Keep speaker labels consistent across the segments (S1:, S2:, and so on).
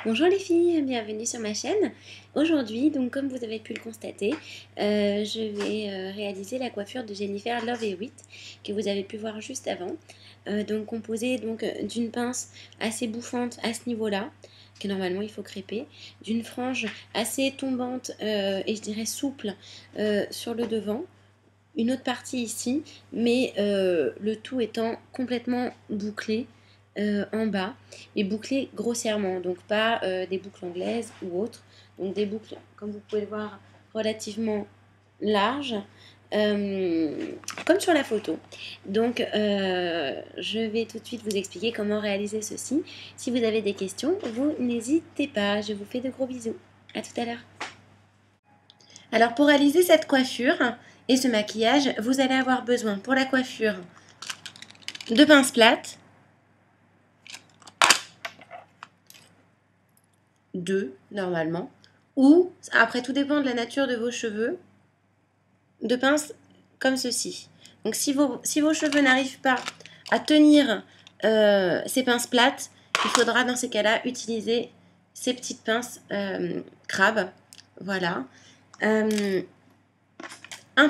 S1: Bonjour les filles, bienvenue sur ma chaîne. Aujourd'hui, donc comme vous avez pu le constater, je vais réaliser la coiffure de Jennifer Love Hewitt que vous avez pu voir juste avant. Donc composée d'une pince assez bouffante à ce niveau-là, que normalement il faut crêper, d'une frange assez tombante et je dirais souple sur le devant. Une autre partie ici, mais le tout étant complètement bouclé en bas et bouclé grossièrement, donc pas des boucles anglaises ou autres, donc des boucles, comme vous pouvez le voir, relativement larges, comme sur la photo. Donc je vais tout de suite vous expliquer comment réaliser ceci. Si vous avez des questions, vous n'hésitez pas. Je vous fais de gros bisous. À tout à l'heure. Alors pour réaliser cette coiffure et ce maquillage, vous allez avoir besoin pour la coiffure de pinces plates, deux normalement, ou après tout dépend de la nature de vos cheveux, de pinces comme ceci. Donc si vos cheveux n'arrivent pas à tenir ces pinces plates, il faudra dans ces cas-là utiliser ces petites pinces crabes. Voilà. Un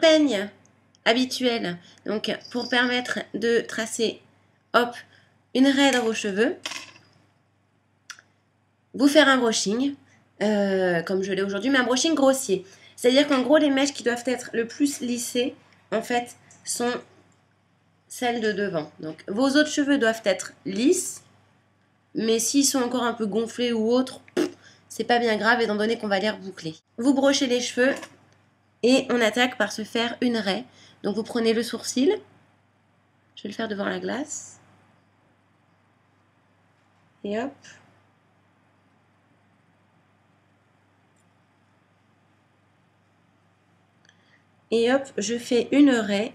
S1: peigne habituel, donc pour permettre de tracer, hop, une raie dans vos cheveux. Vous faire un brushing, comme je l'ai aujourd'hui, mais un brushing grossier. C'est-à-dire qu'en gros, les mèches qui doivent être le plus lissées, en fait, sont celles de devant. Donc, vos autres cheveux doivent être lisses, mais s'ils sont encore un peu gonflés ou autres, c'est pas bien grave, étant donné qu'on va les reboucler. Vous brochez les cheveux et on attaque par se faire une raie. Donc, vous prenez le sourcil. Je vais le faire devant la glace. Et hop. Et hop, je fais une raie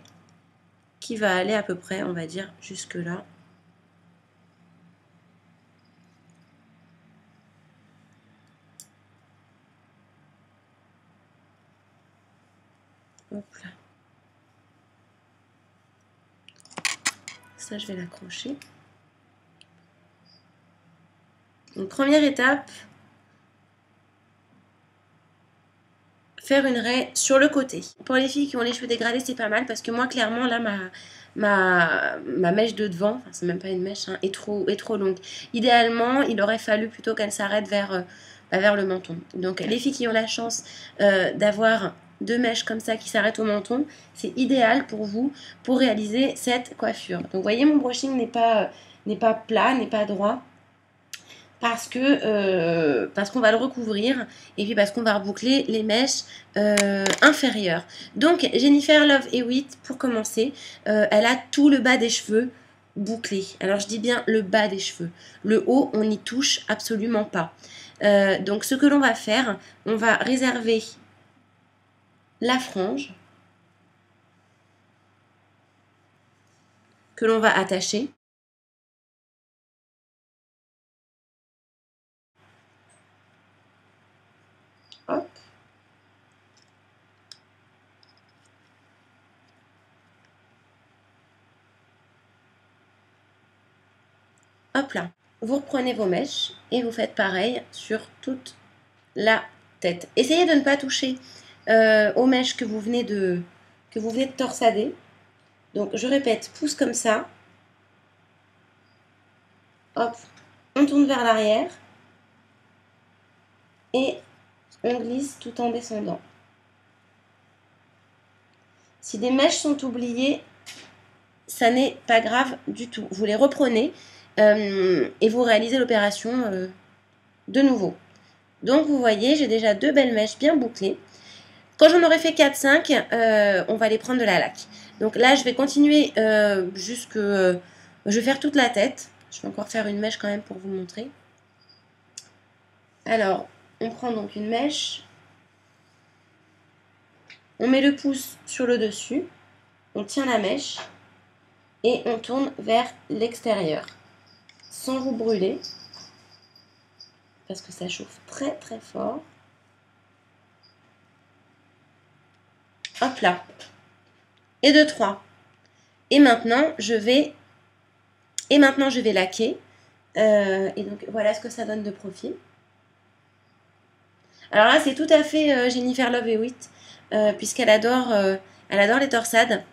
S1: qui va aller à peu près, on va dire, jusque là. Hop là. Ça, je vais l'accrocher. Donc, première étape, faire une raie sur le côté. Pour les filles qui ont les cheveux dégradés, c'est pas mal parce que moi, clairement, là, ma mèche de devant, enfin, c'est même pas une mèche, hein, est trop longue. Idéalement, il aurait fallu plutôt qu'elle s'arrête vers le menton. Donc, les filles qui ont la chance d'avoir deux mèches comme ça qui s'arrêtent au menton, c'est idéal pour vous pour réaliser cette coiffure. Donc, vous voyez, mon brushing n'est pas plat, n'est pas droit. Parce qu'on va le recouvrir et puis parce qu'on va reboucler les mèches inférieures. Donc Jennifer Love Hewitt, pour commencer, elle a tout le bas des cheveux bouclé. Alors je dis bien le bas des cheveux. Le haut, on n'y touche absolument pas. Donc ce que l'on va faire, on va réserver la frange que l'on va attacher. Hop. Hop là. Vous reprenez vos mèches et vous faites pareil sur toute la tête. Essayez de ne pas toucher aux mèches que vous venez de torsader. Donc je répète, pouce comme ça. Hop, on tourne vers l'arrière et on glisse tout en descendant. Si des mèches sont oubliées, ça n'est pas grave du tout. Vous les reprenez et vous réalisez l'opération de nouveau. Donc vous voyez, j'ai déjà deux belles mèches bien bouclées. Quand j'en aurai fait 4-5, on va les prendre de la laque. Donc là, je vais continuer je vais faire toute la tête. Je vais encore faire une mèche quand même pour vous montrer. Alors, on prend donc une mèche. On met le pouce sur le dessus. On tient la mèche. Et on tourne vers l'extérieur. Sans vous brûler. Parce que ça chauffe très très fort. Hop là. Et de 3. Et maintenant, je vais laquer. Et donc, voilà ce que ça donne de profil. Alors là, c'est tout à fait Jennifer Love Hewitt, puisqu'elle elle adore les torsades.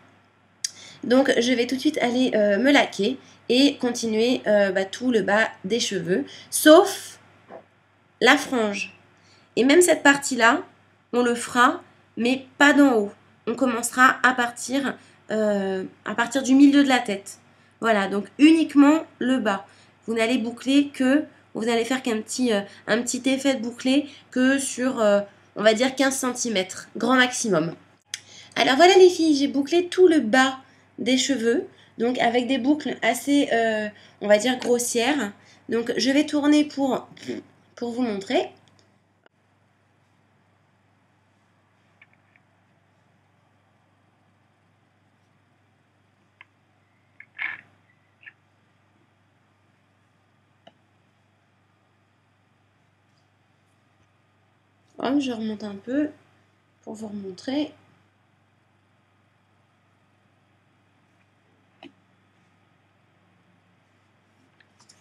S1: Donc, je vais tout de suite aller me laquer et continuer tout le bas des cheveux, sauf la frange. Et même cette partie-là, on le fera, mais pas d'en haut. On commencera à partir du milieu de la tête. Voilà, donc uniquement le bas. Vous n'allez boucler que, vous n'allez faire un petit effet de bouclé que sur, on va dire 15 cm, grand maximum. Alors voilà les filles, j'ai bouclé tout le bas des cheveux, donc avec des boucles assez, on va dire grossières. Donc je vais tourner pour vous montrer. Hop, je remonte un peu pour vous remontrer.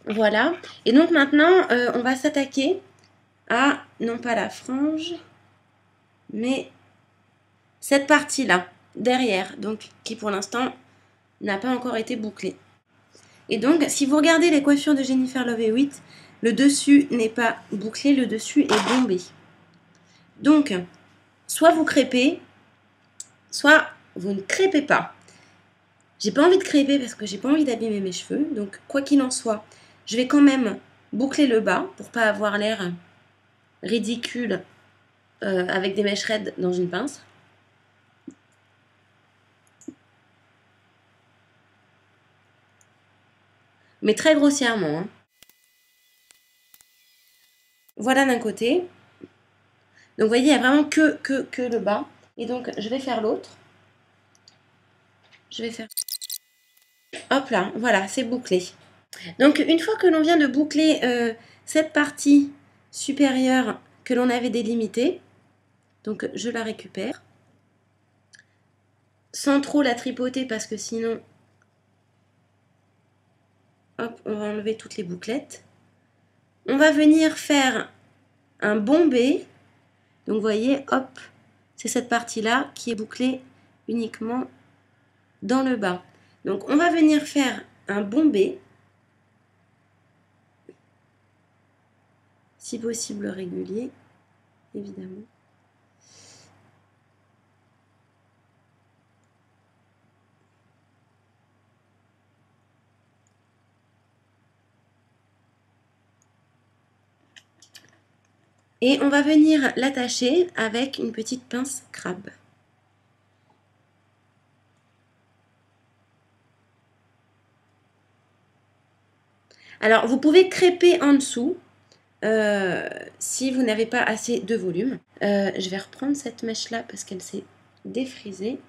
S1: Voilà. Et donc maintenant, on va s'attaquer à, non pas la frange, mais cette partie-là, derrière, donc qui pour l'instant n'a pas encore été bouclée. Et donc, si vous regardez les coiffures de Jennifer Love Hewitt, le dessus n'est pas bouclé, le dessus est bombé. Donc, soit vous crêpez, soit vous ne crêpez pas. J'ai pas envie de crêper parce que j'ai pas envie d'abîmer mes cheveux. Donc, quoi qu'il en soit, je vais quand même boucler le bas pour pas avoir l'air ridicule avec des mèches raides dans une pince. Mais très grossièrement. Hein. Voilà d'un côté. Donc, vous voyez, il n'y a vraiment que le bas. Et donc, je vais faire l'autre. Je vais faire... Hop là, voilà, c'est bouclé. Donc, une fois que l'on vient de boucler cette partie supérieure que l'on avait délimitée, donc je la récupère. Sans trop la tripoter parce que sinon, hop, on va enlever toutes les bouclettes. On va venir faire un bombé. Donc, vous voyez, hop, c'est cette partie-là qui est bouclée uniquement dans le bas. Donc, on va venir faire un bombé. Si possible régulier, évidemment. Et on va venir l'attacher avec une petite pince crabe. Alors, vous pouvez crêper en dessous si vous n'avez pas assez de volume. Je vais reprendre cette mèche-là parce qu'elle s'est défrisée.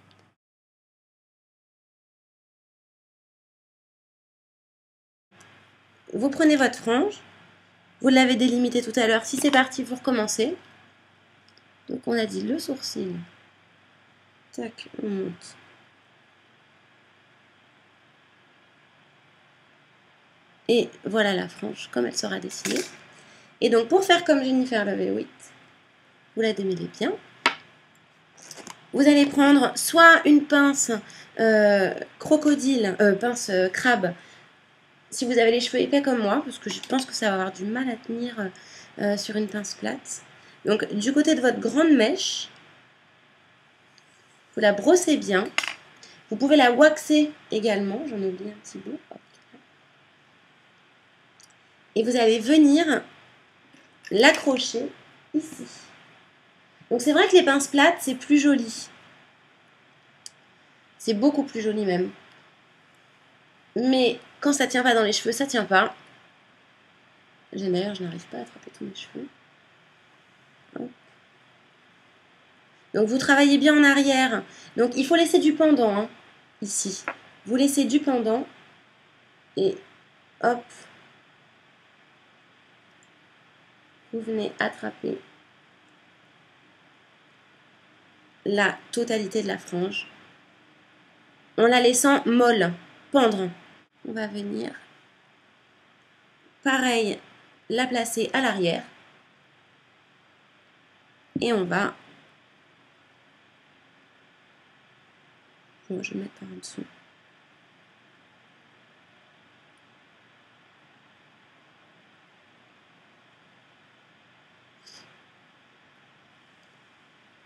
S1: Vous prenez votre frange. Vous l'avez délimité tout à l'heure. Si c'est parti, vous recommencez. Donc, on a dit le sourcil. Tac, on monte. Et voilà la frange, comme elle sera dessinée. Et donc, pour faire comme Jennifer Love Hewitt, vous la démêlez bien. Vous allez prendre soit une pince crocodile, pince crabe, si vous avez les cheveux épais comme moi, parce que je pense que ça va avoir du mal à tenir sur une pince plate. Donc, du côté de votre grande mèche, vous la brossez bien. Vous pouvez la waxer également, j'en ai oublié un petit bout. Et vous allez venir l'accrocher ici. Donc c'est vrai que les pinces plates, c'est plus joli. C'est beaucoup plus joli même. Mais quand ça tient pas dans les cheveux, ça tient pas. D'ailleurs, je n'arrive pas à attraper tous mes cheveux. Hop. Donc vous travaillez bien en arrière. Donc il faut laisser du pendant, hein, ici. Vous laissez du pendant. Et hop. Vous venez attraper la totalité de la frange en la laissant molle, pendre. On va venir, pareil, la placer à l'arrière. Et on va... Bon, je vais mettre par en dessous.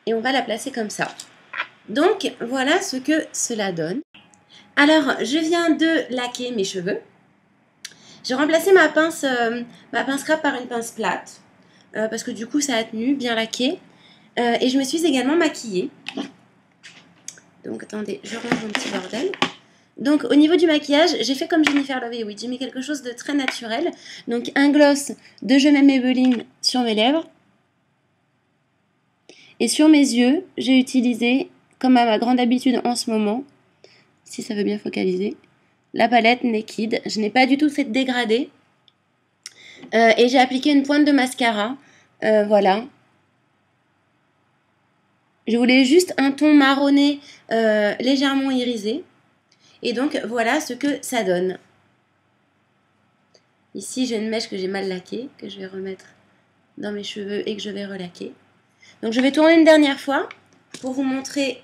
S1: Et on va la placer comme ça. Donc, voilà ce que cela donne. Alors, je viens de laquer mes cheveux. J'ai remplacé ma pince crap par une pince plate. Parce que du coup, ça a tenu, bien laqué. Et je me suis également maquillée. Donc, attendez, je range mon petit bordel. Donc, au niveau du maquillage, j'ai fait comme Jennifer Love Hewitt. J'ai mis quelque chose de très naturel. Donc, un gloss de Je m'aime Maybelline sur mes lèvres. Et sur mes yeux, j'ai utilisé, comme à ma grande habitude en ce moment, si ça veut bien focaliser, la palette Naked. Je n'ai pas du tout fait de dégradé. Et j'ai appliqué une pointe de mascara. Voilà. Je voulais juste un ton marronné légèrement irisé. Et donc, voilà ce que ça donne. Ici, j'ai une mèche que j'ai mal laquée, que je vais remettre dans mes cheveux et que je vais relaquer. Donc, je vais tourner une dernière fois pour vous montrer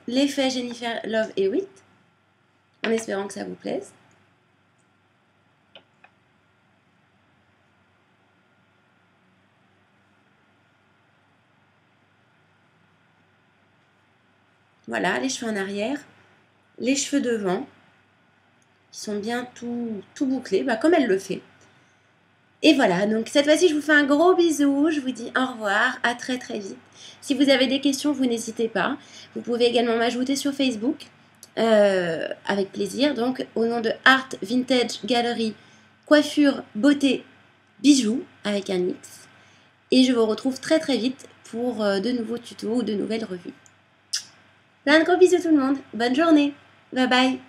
S1: l'effet Jennifer Love Hewitt, en espérant que ça vous plaise. Voilà, les cheveux en arrière, les cheveux devant, qui sont bien tout bouclés, comme elle le fait. Et voilà, donc cette fois-ci, je vous fais un gros bisou, je vous dis au revoir, à très très vite. Si vous avez des questions, vous n'hésitez pas. Vous pouvez également m'ajouter sur Facebook, avec plaisir, donc au nom de Art Vintage Gallery, coiffure, beauté, bijoux, avec un X. Et je vous retrouve très très vite pour de nouveaux tutos ou de nouvelles revues. Plein de gros bisous tout le monde, bonne journée, bye bye.